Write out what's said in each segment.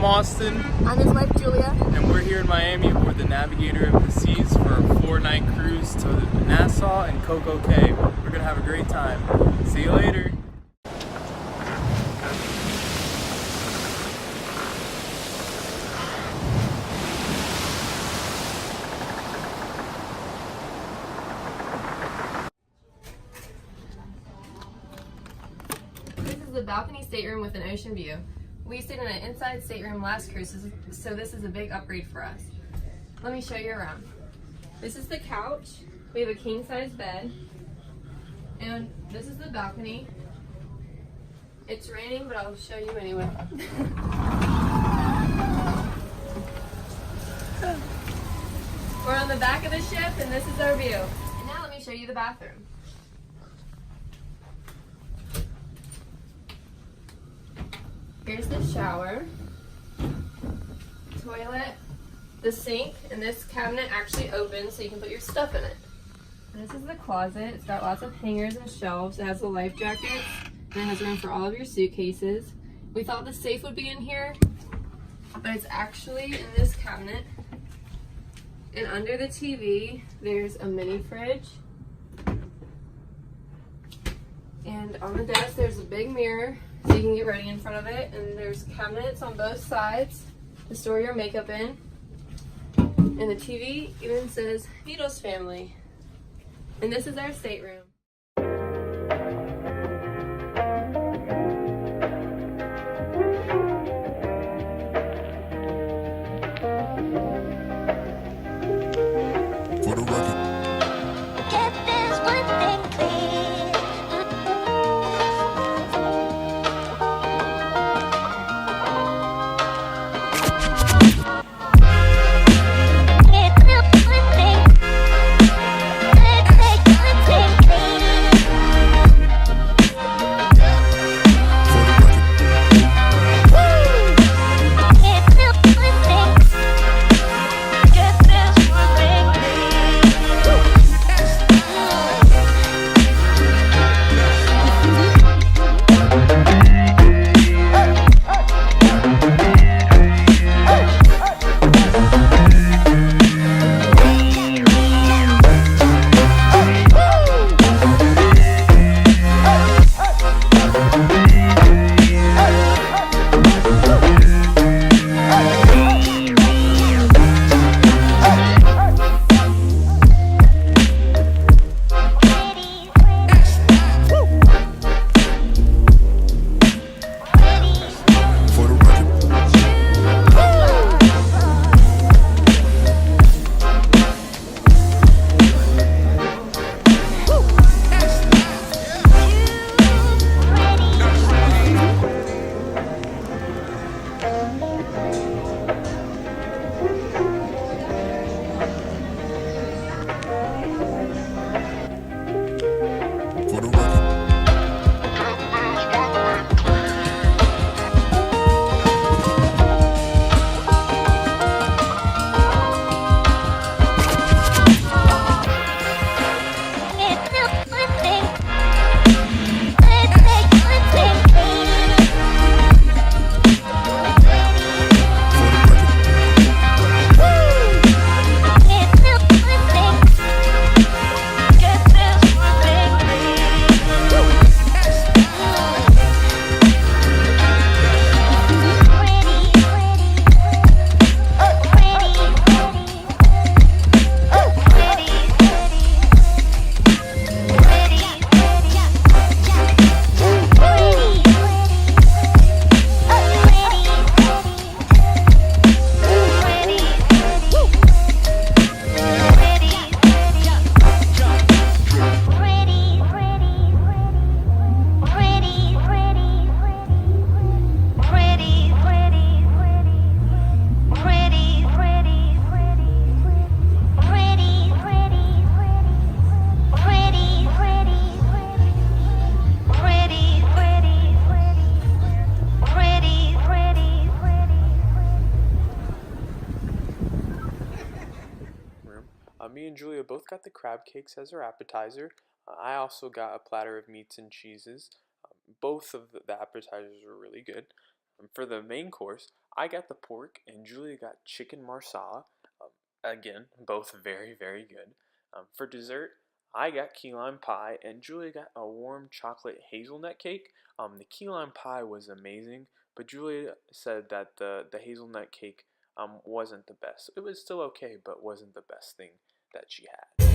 Austin. I'm his wife, Julia. And we're here in Miami aboard the Navigator of the Seas for a 4-night cruise to Nassau and Coco Cay. We're going to have a great time. See you later. This is the balcony stateroom with an ocean view. We stayed in an inside stateroom last cruise, so this is a big upgrade for us. Let me show you around. This is the couch. We have a king-size bed. And this is the balcony. It's raining, but I'll show you anyway. We're on the back of the ship, and this is our view. And now let me show you the bathroom. Here's the shower, toilet, the sink, and this cabinet actually opens so you can put your stuff in it. And this is the closet. It's got lots of hangers and shelves. It has the life jackets, and it has room for all of your suitcases. We thought the safe would be in here, but it's actually in this cabinet. And under the TV, there's a mini fridge. And on the desk, there's a big mirror, so you can get ready in front of it. And there's cabinets on both sides to store your makeup in. And the TV even says Vito's family. And this is our stateroom. Me and Julia both got the crab cakes as our appetizer. I also got a platter of meats and cheeses. Both of the appetizers were really good. For the main course, I got the pork and Julia got chicken marsala. Again, both very, very good. For dessert, I got key lime pie and Julia got a warm chocolate hazelnut cake. The key lime pie was amazing, but Julia said that the hazelnut cake wasn't the best. It was still okay, but wasn't the best thing that she had.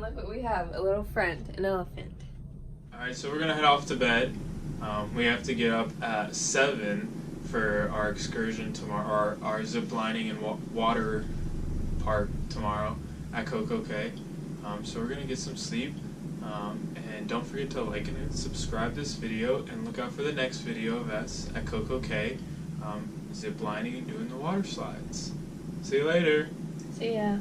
Look what we have, a little friend, an elephant. Alright, so we're gonna head off to bed. We have to get up at 7 for our excursion tomorrow, our zip lining and water park tomorrow at Coco Cay. So we're gonna get some sleep. And don't forget to like and subscribe this video and look out for the next video of us at Coco Cay, zip lining and doing the water slides. See you later. See ya.